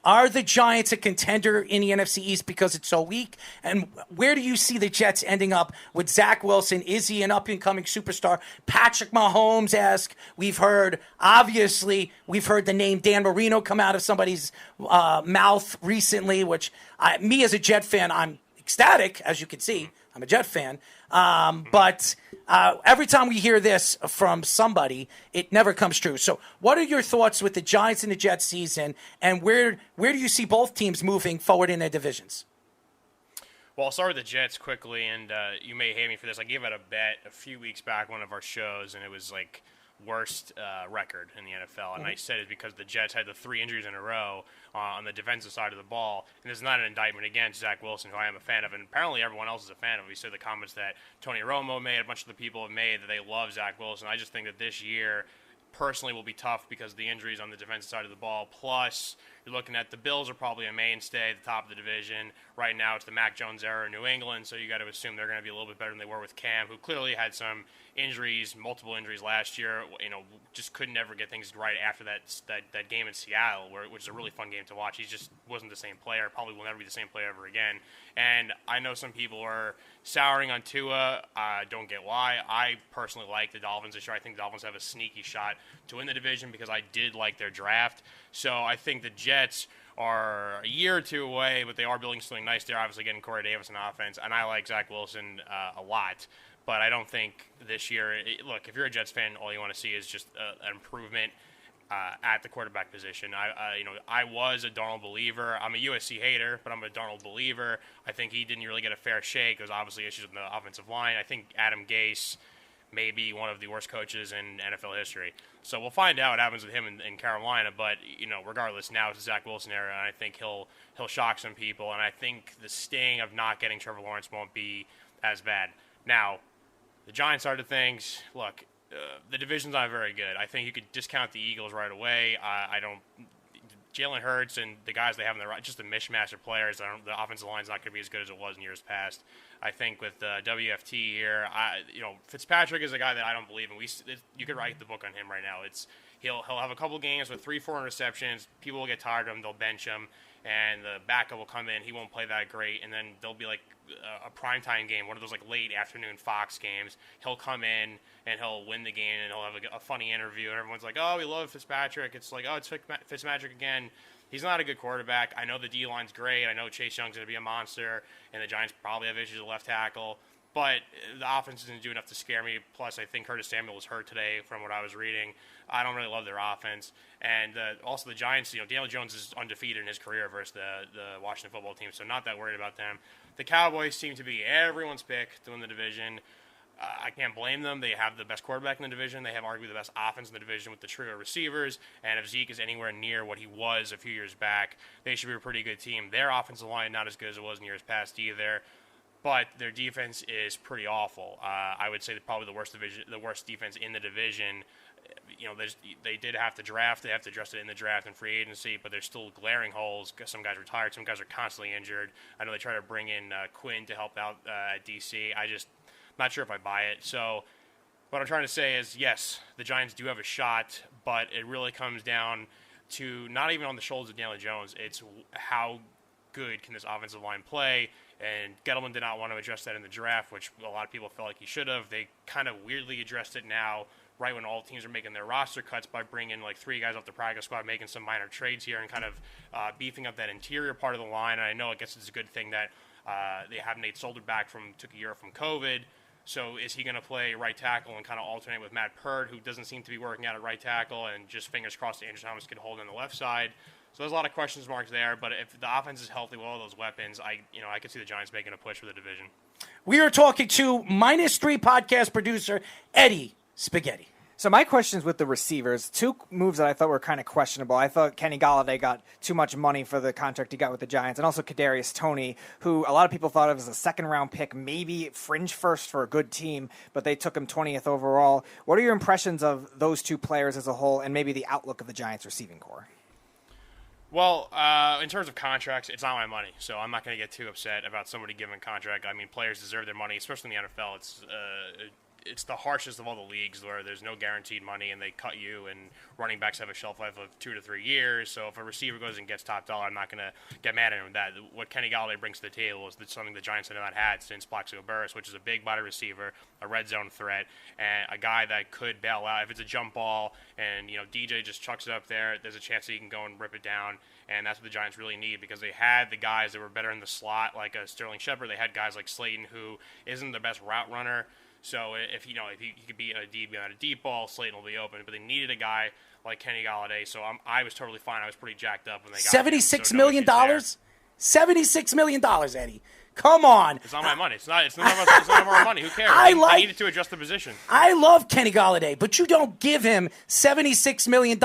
Are the Giants a contender in the NFC East because it's so weak? And where do you see the Jets ending up with Zach Wilson? Is he an up-and-coming superstar? Patrick Mahomes-esque? We've heard the name Dan Marino come out of somebody's mouth recently, which me as a Jet fan, I'm ecstatic, as you can see. I'm a Jet fan. But every time we hear this from somebody, it never comes true. So what are your thoughts with the Giants and the Jets season, and where do you see both teams moving forward in their divisions? Well, I'll start with the Jets quickly, and you may hate me for this. I gave out a bet a few weeks back, one of our shows, and it was like worst record in the NFL. And I said it's because the Jets had the 3 injuries in a row on the defensive side of the ball. And it's not an indictment against Zach Wilson, who I am a fan of, and apparently everyone else is a fan of. We said the comments that Tony Romo made, a bunch of the people have made, that they love Zach Wilson. I just think that this year personally will be tough because of the injuries on the defensive side of the ball. Plus, you're looking at the Bills are probably a mainstay at the top of the division. Right now, it's the Mac Jones era in New England, so you got to assume they're going to be a little bit better than they were with Cam, who clearly had some injuries, multiple injuries last year. Just couldn't ever get things right after that game in Seattle, which is a really fun game to watch. He just wasn't the same player. Probably will never be the same player ever again. And I know some people are souring on Tua. Don't get why. I personally like the Dolphins this year. I think the Dolphins have a sneaky shot to win the division because I did like their draft. So I think the Jets are a year or two away, but they are building something nice. They're obviously getting Corey Davis in offense, and I like Zach Wilson a lot. But I don't think this year look, if you're a Jets fan, all you want to see is just an improvement at the quarterback position. I was a Darnold believer. I'm a USC hater, but I'm a Darnold believer. I think he didn't really get a fair shake. There's obviously issues with the offensive line. I think Adam Gase may be one of the worst coaches in NFL history. So we'll find out what happens with him in Carolina. But regardless, now it's the Zach Wilson era, and I think he'll shock some people. And I think the sting of not getting Trevor Lawrence won't be as bad. Now, the Giants side of things, look, the division's not very good. I think you could discount the Eagles right away. Jalen Hurts and the guys they have in the right, just a mishmash of players. The offensive line's not going to be as good as it was in years past. I think with WFT here, Fitzpatrick is a guy that I don't believe in. You could write the book on him right now. He'll have a couple games with 3-4 interceptions. People will get tired of him. They'll bench him, and the backup will come in. He won't play that great, and then there'll be like a primetime game, one of those like late afternoon Fox games. He'll come in and he'll win the game, and he'll have a funny interview, and everyone's like, "Oh, we love Fitzpatrick." It's like, "Oh, it's Fitzmagic again." He's not a good quarterback. I know the D-line's great. I know Chase Young's going to be a monster, and the Giants probably have issues at left tackle. But the offense doesn't do enough to scare me. Plus, I think Curtis Samuel was hurt today from what I was reading. I don't really love their offense. And also the Giants, Daniel Jones is undefeated in his career versus the Washington football team, so not that worried about them. The Cowboys seem to be everyone's pick to win the division. I can't blame them. They have the best quarterback in the division. They have arguably the best offense in the division with the trio of receivers. And if Zeke is anywhere near what he was a few years back, they should be a pretty good team. Their offensive line not as good as it was in years past either, but their defense is pretty awful. I would say probably the worst defense in the division. They did have to draft. They have to address it in the draft and free agency, but there's still glaring holes. Some guys retired. Some guys are constantly injured. I know they try to bring in Quinn to help out at DC. Not sure if I buy it. So what I'm trying to say is, yes, the Giants do have a shot, but it really comes down to not even on the shoulders of Daniel Jones. It's how good can this offensive line play, and Gettleman did not want to address that in the draft, which a lot of people felt like he should have. They kind of weirdly addressed it now, right when all teams are making their roster cuts, by bringing like 3 guys off the practice squad, making some minor trades here, and kind of beefing up that interior part of the line. And I know, I guess it's a good thing that they have Nate Solder back took a year from COVID. So is he going to play right tackle and kind of alternate with Matt Purd, who doesn't seem to be working out at right tackle, and just fingers crossed that Andrew Thomas can hold on the left side? So there's a lot of questions marks there, but if the offense is healthy with all those weapons, I could see the Giants making a push for the division. We are talking to -3 podcast producer Eddie Spaghetti. So my question is with the receivers. 2 moves that I thought were kind of questionable. I thought Kenny Golladay got too much money for the contract he got with the Giants, and also Kadarius Toney, who a lot of people thought of as a second-round pick, maybe fringe first for a good team, but they took him 20th overall. What are your impressions of those 2 players as a whole, and maybe the outlook of the Giants receiving core? Well, in terms of contracts, it's not my money, so I'm not going to get too upset about somebody giving a contract. I mean, players deserve their money, especially in the NFL. It's it's the harshest of all the leagues where there's no guaranteed money and they cut you, and running backs have a shelf life of 2 to 3 years. So if a receiver goes and gets top dollar, I'm not going to get mad at him with that. What Kenny Golladay brings to the table is something the Giants have not had since Plaxico Burress, which is a big body receiver, a red zone threat, and a guy that could bail out if it's a jump ball and DJ just chucks it up there. There's a chance that he can go and rip it down. And that's what the Giants really need, because they had the guys that were better in the slot, like a Sterling Shepard. They had guys like Slayton, who isn't the best route runner. So if he could be on a deep ball, Slayton will be open. But they needed a guy like Kenny Golladay. So I was totally fine. I was pretty jacked up when they got $76 million. $76 million, Eddie. Come on. It's not my money. It's not our money. Who cares? They needed to adjust the position. I love Kenny Golladay, but you don't give him $76 million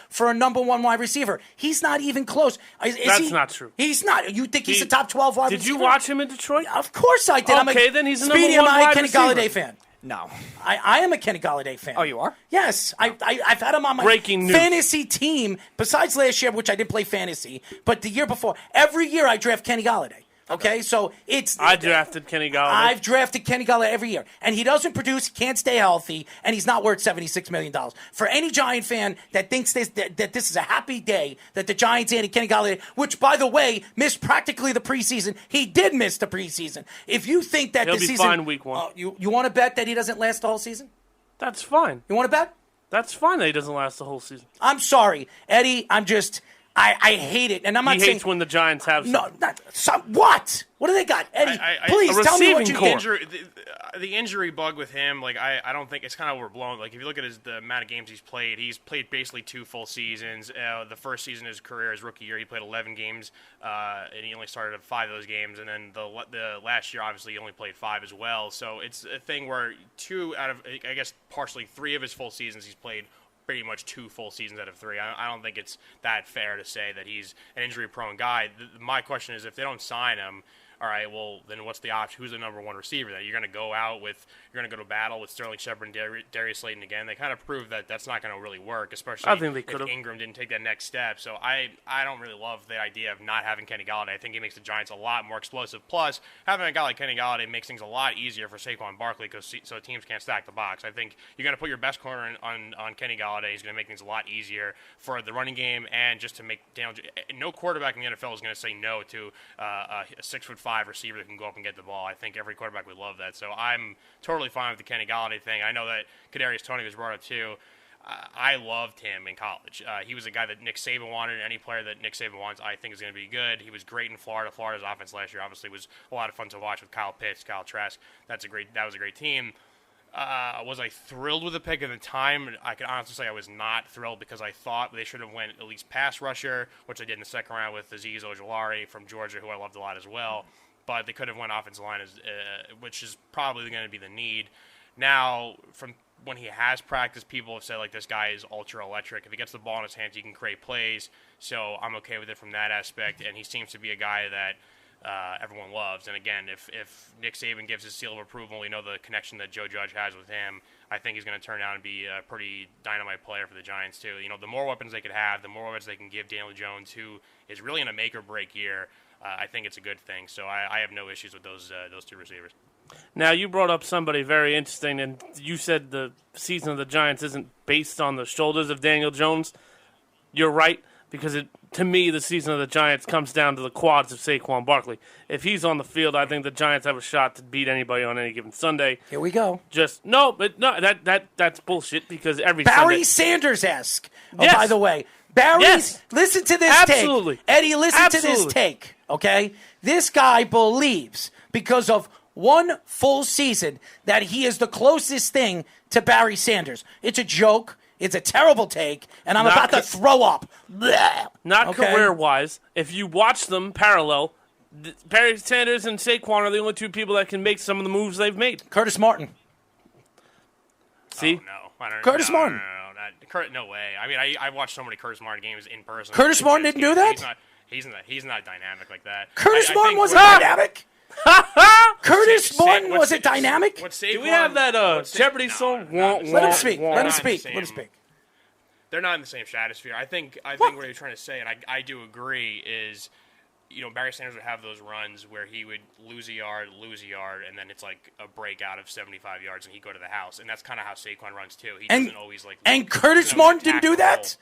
for a number one wide receiver. He's not even close. That's not true. He's not. You think he's a top 12 wide receiver? Did you watch him in Detroit? Of course I did. Okay, then he's a number Speedy, one am I a wide Kenny receiver? Golladay fan? No. I am a Kenny Golladay fan. Oh, you are? Yes. I've had him on my Breaking news. fantasy team, besides last year, which I didn't play fantasy, but the year before. Every year I draft Kenny Golladay. Okay, so I drafted Kenny Golladay. I've drafted Kenny Golladay every year, and he doesn't produce, he can't stay healthy, and he's not worth $76 million. For any Giant fan that thinks that this is a happy day, that the Giants added Kenny Golladay, which, by the way, missed practically the preseason. He did miss the preseason. If you think that He'll the be season... fine week 1. You want to bet that he doesn't last the whole season? That's fine. You want to bet? That's fine that he doesn't last the whole season. I'm sorry, Eddie, I hate it, and I'm not He saying... hates when the Giants have what? What do they got? Eddie, please tell me what you think. The injury bug with him, I don't think it's kind of overblown. Like, if you look at the amount of games he's played basically 2 full seasons. The first season of his career, his rookie year, he played 11 games, and he only started 5 of those games. And then the last year, obviously, he only played 5 as well. So it's a thing where 2 out of, I guess, partially 3 of his full seasons he's played pretty much 2 full seasons out of 3. I don't think it's that fair to say that he's an injury-prone guy. My question is, if they don't sign him, all right, well, then what's the option? Who's the number 1 receiver? That you're going to go to battle with Sterling Shepard and Darius Slayton again. They kind of proved that that's not going to really work, especially if Ingram didn't take that next step. So I don't really love the idea of not having Kenny Golladay. I think he makes the Giants a lot more explosive. Plus, having a guy like Kenny Golladay makes things a lot easier for Saquon Barkley, so teams can't stack the box. I think you're going to put your best corner on Kenny Golladay. He's going to make things a lot easier for the running game, and just to make no quarterback in the NFL is going to say no to a 6'5" receiver that can go up and get the ball. I think every quarterback would love that. So I'm totally fine with the Kenny Golladay thing. I know that Kadarius Toney was brought up too. I loved him in college. He was a guy that Nick Saban wanted. Any player that Nick Saban wants, I think, is going to be good. He was great in Florida. Florida's offense last year obviously was a lot of fun to watch with Kyle Pitts, Kyle Trask. That was a great team. Was I thrilled with the pick at the time? I can honestly say I was not thrilled, because I thought they should have went at least pass rusher, which they did in the second round with Azeez Ojulari from Georgia, who I loved a lot as well. But they could have went offensive line, which is probably going to be the need. Now, from when he has practiced, people have said, like, this guy is ultra electric. If he gets the ball in his hands, he can create plays. So I'm okay with it from that aspect. And he seems to be a guy that everyone loves. And again, if Nick Saban gives his seal of approval, we know the connection that Joe Judge has with him. I think he's going to turn out and be a pretty dynamite player for the Giants too. The more weapons they could have, the more weapons they can give Daniel Jones, who is really in a make or break year. I think it's a good thing. So I have no issues with those 2 receivers. Now, you brought up somebody very interesting, and you said the season of the Giants isn't based on the shoulders of Daniel Jones. You're right, because to me, the season of the Giants comes down to the quads of Saquon Barkley. If he's on the field, I think the Giants have a shot to beat anybody on any given Sunday. Here we go. That's bullshit, because every Barry Sunday... Sanders-esque. Oh, yes. By the way, Barry, yes. Listen to this Absolutely. take. Eddie, listen Absolutely. to this take, okay? This guy believes, because of 1 full season, that he is the closest thing to Barry Sanders. It's a joke. It's a terrible take, and I'm about to throw up. Blech. Not career-wise. If you watch them parallel, Barry Sanders and Saquon are the only 2 people that can make some of the moves they've made. Curtis Martin. See? Oh, no. Curtis Martin. No way. I mean, I watched so many Curtis Martin games in person. Curtis Martin didn't do that? He's not dynamic like that. Curtis Martin wasn't dynamic? Curtis Martin wasn't dynamic? Do we have that Jeopardy song? Let him speak. Let him speak. They're not in the same stratosphere. I think what you're trying to say, and I do agree, is Barry Sanders would have those runs where he would lose a yard, and then it's like a breakout of 75 yards, and he'd go to the house. And that's kind of how Saquon runs too. He doesn't always And Curtis Martin didn't do that.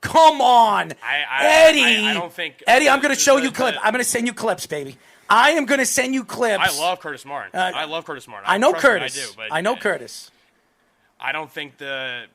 Come on, Eddie. I don't think Eddie. I'm going to show you clips. I'm going to send you clips, baby. I am going to send you clips. I love Curtis Martin. I love Curtis Martin. I know Curtis. I do, but I know Curtis. I don't think the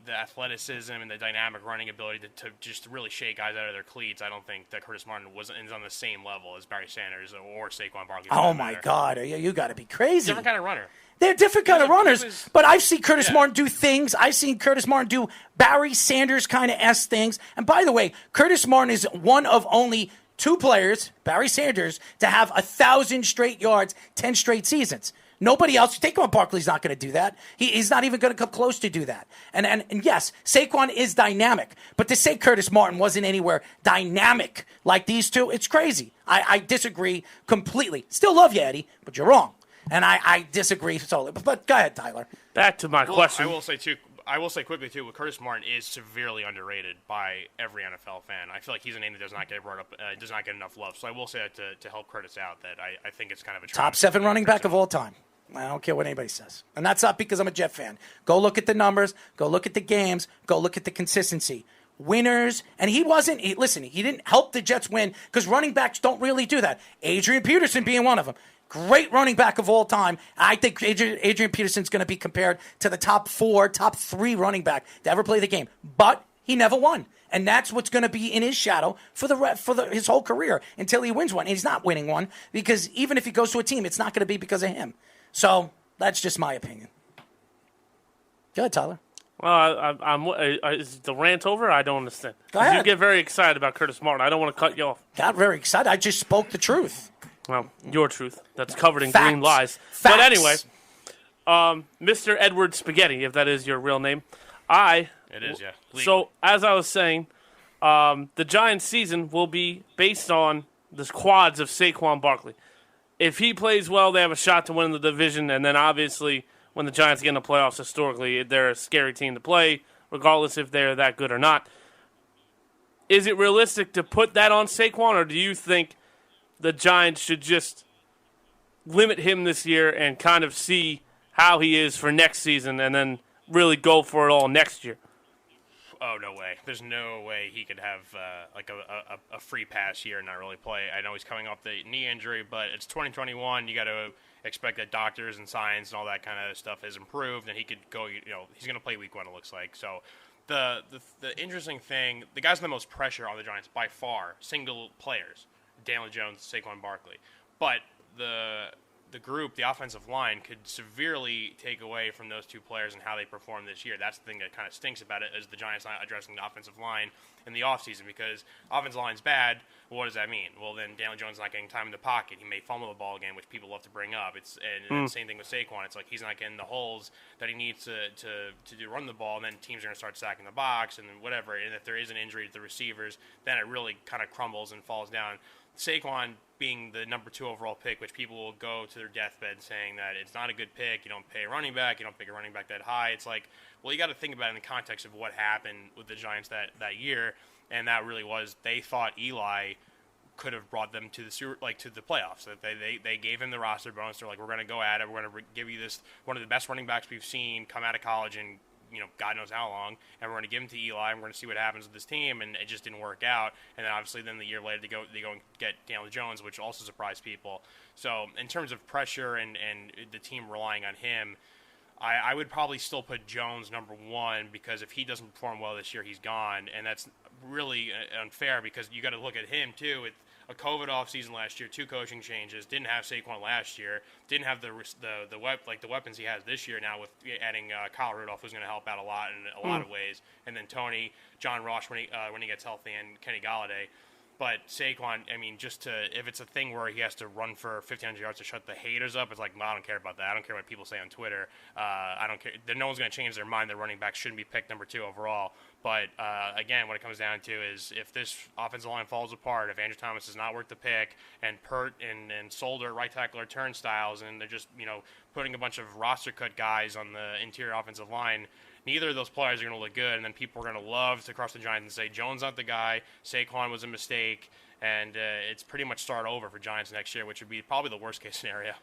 athleticism and the dynamic running ability to just really shake guys out of their cleats, I don't think that Curtis Martin is on the same level as Barry Sanders or Saquon Barkley. Oh, my God. You got to be crazy. Different kind of runner. They're different kind of runners, but I've seen Curtis Martin do things. I've seen Curtis Martin do Barry Sanders kind of things. And by the way, Curtis Martin is one of only 2 players, Barry Sanders, to have 1,000 straight yards, 10 straight seasons. Nobody else. Saquon Barkley's not going to do that. He's not even going to come close to do that. And yes, Saquon is dynamic, but to say Curtis Martin wasn't anywhere dynamic like these two, it's crazy. I disagree completely. Still love you, Eddie, but you're wrong. And I disagree solely. But go ahead, Tyler. Back to my question. I will say quickly, too, Curtis Martin is severely underrated by every NFL fan. I feel like he's a name that does not get brought up, does not get enough love. So I will say that to help Curtis out, that I think it's kind of a top 7 running back of all time. I don't care what anybody says. And that's not because I'm a Jet fan. Go look at the numbers. Go look at the games. Go look at the consistency. Winners. And he didn't help the Jets win because running backs don't really do that. Adrian Peterson being one of them. Great running back of all time. I think Adrian Peterson's going to be compared to the top 3 running back to ever play the game. But he never won. And that's what's going to be in his shadow for his whole career until he wins one. And he's not winning one because even if he goes to a team, it's not going to be because of him. So that's just my opinion. Go ahead, Tyler. Well, is the rant over? I don't understand. Go ahead. You get very excited about Curtis Martin. I don't want to cut you off. Got very excited. I just spoke the truth. Well, your truth. That's covered in Facts. green lies. Facts. But anyway, Mr. Edward Spaghetti, if that is your real name. It is, yeah. Legally. So, as I was saying, the Giants' season will be based on the quads of Saquon Barkley. If he plays well, they have a shot to win the division, and then obviously when the Giants get in the playoffs historically, they're a scary team to play, regardless if they're that good or not. Is it realistic to put that on Saquon, or do you think the Giants should just limit him this year and kind of see how he is for next season and then really go for it all next year? Oh, no way. There's no way he could have a free pass here and not really play. I know he's coming off the knee injury, but it's 2021. You got to expect that doctors and science and all that kind of stuff has improved, and he could go, he's going to play week 1, it looks like. So the interesting thing, the guys with the most pressure on the Giants by far, single players, Daniel Jones, Saquon Barkley. But the group, the offensive line, could severely take away from those 2 players and how they perform this year. That's the thing that kind of stinks about it, is the Giants not addressing the offensive line in the offseason, because offensive line's bad. Well, what does that mean? Well, then Daniel Jones not getting time in the pocket. He may fumble the ball again, which people love to bring up. And the same thing with Saquon. It's like he's not getting the holes that he needs to run the ball, and then teams are going to start stacking the box and whatever. And if there is an injury to the receivers, then it really kind of crumbles and falls down. Saquon being the number 2 overall pick, which people will go to their deathbed saying that it's not a good pick. You don't pay a running back. You don't pick a running back that high. It's like, well, you got to think about it in the context of what happened with the Giants that year, and that really was they thought Eli could have brought them to the playoffs. That they gave him the roster bonus. They're like, we're going to go at it. We're going to give you this one of the best running backs we've seen come out of college and God knows how long, and we're going to give him to Eli, and we're going to see what happens with this team, and it just didn't work out. And then obviously the year later they go and get Daniel Jones, which also surprised people. So in terms of pressure and the team relying on him, I would probably still put Jones number 1, because if he doesn't perform well this year, he's gone, and that's really unfair because you got to look at him too. It's a COVID offseason last year, 2 coaching changes, didn't have Saquon last year, didn't have the weapons he has this year now with adding Kyle Rudolph, who's going to help out a lot in a lot of ways, and then Tony, John Ross when he gets healthy, and Kenny Golladay. But Saquon, I mean, if it's a thing where he has to run for 1,500 yards to shut the haters up, it's like, well, I don't care about that. I don't care what people say on Twitter. I don't care. No one's going to change their mind that running back shouldn't be picked number 2 overall. But, again, what it comes down to is if this offensive line falls apart, if Andrew Thomas is not worth the pick, and Pert and Solder, right tackle, are turnstiles, and they're just, putting a bunch of roster cut guys on the interior offensive line, neither of those players are going to look good, and then people are going to love to cross the Giants and say Jones not the guy, Saquon was a mistake, and it's pretty much start over for Giants next year, which would be probably the worst case scenario.